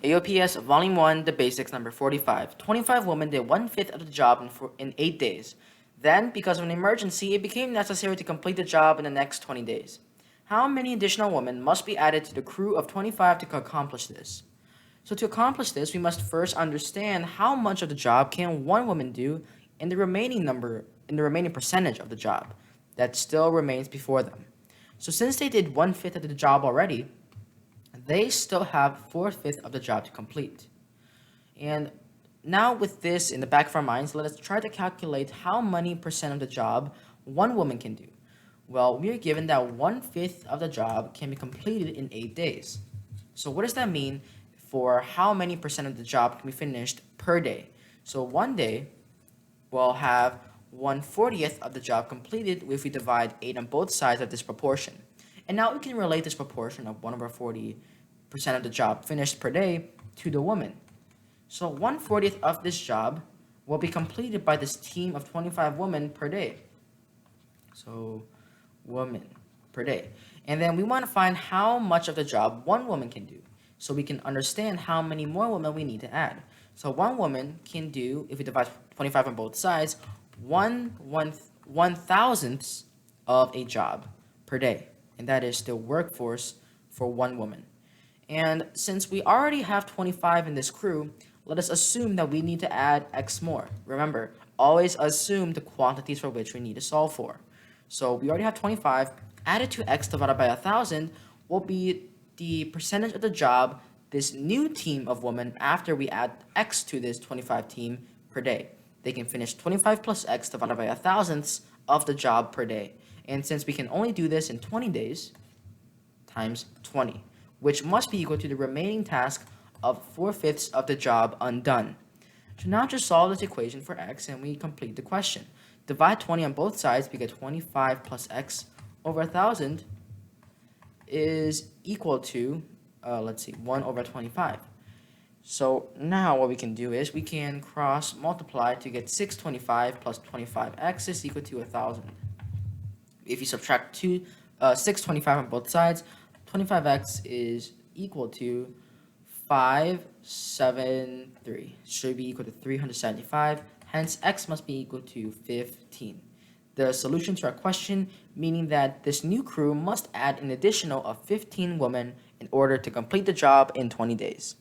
AOPS Volume 1, The Basics, number 45. 25 women did 1/5 of the job in 8 days. Then, because of an emergency, it became necessary to complete the job in the next 20 days. How many additional women must be added to the crew of 25 to accomplish this? So to accomplish this, we must first understand how much of the job can one woman do in the remaining percentage of the job that still remains before them. So since they did 1/5 of the job already, they still have 4/5 of the job to complete. And now with this in the back of our minds, let us try to calculate how many percent of the job one woman can do. Well, we are given that 1/5 of the job can be completed in 8 days. So what does that mean for how many percent of the job can be finished per day? So one day will have 1/40th of the job completed if we divide 8 on both sides of this proportion. And now we can relate this proportion of 1/40% of the job finished per day to the woman. So 1/40th of this job will be completed by this team of 25 women per day. So women per day. And then we want to find how much of the job one woman can do, so we can understand how many more women we need to add. So one woman can do, if we divide 25 on both sides, 1/1000th of a job per day. And that is the workforce for one woman. And since we already have 25 in this crew, let us assume that we need to add X more. Remember, always assume the quantities for which we need to solve for. So we already have 25, added to X divided by 1,000 will be the percentage of the job this new team of women, after we add X to this 25 team per day. They can finish 25 plus X divided by 1,000th of the job per day. And since we can only do this in 20 days, times 20, which must be equal to the remaining task of 4/5 of the job undone. So now just solve this equation for X and we complete the question. Divide 20 on both sides, we get 25 plus X over 1,000 is equal to, 1 over 25. So now what we can do is we can cross multiply to get 625 plus 25x is equal to 1,000. If you subtract 625 on both sides, 25x is equal to 573. Should be equal to 375. Hence, x must be equal to 15. The solution to our question, meaning that this new crew must add an additional of 15 women in order to complete the job in 20 days.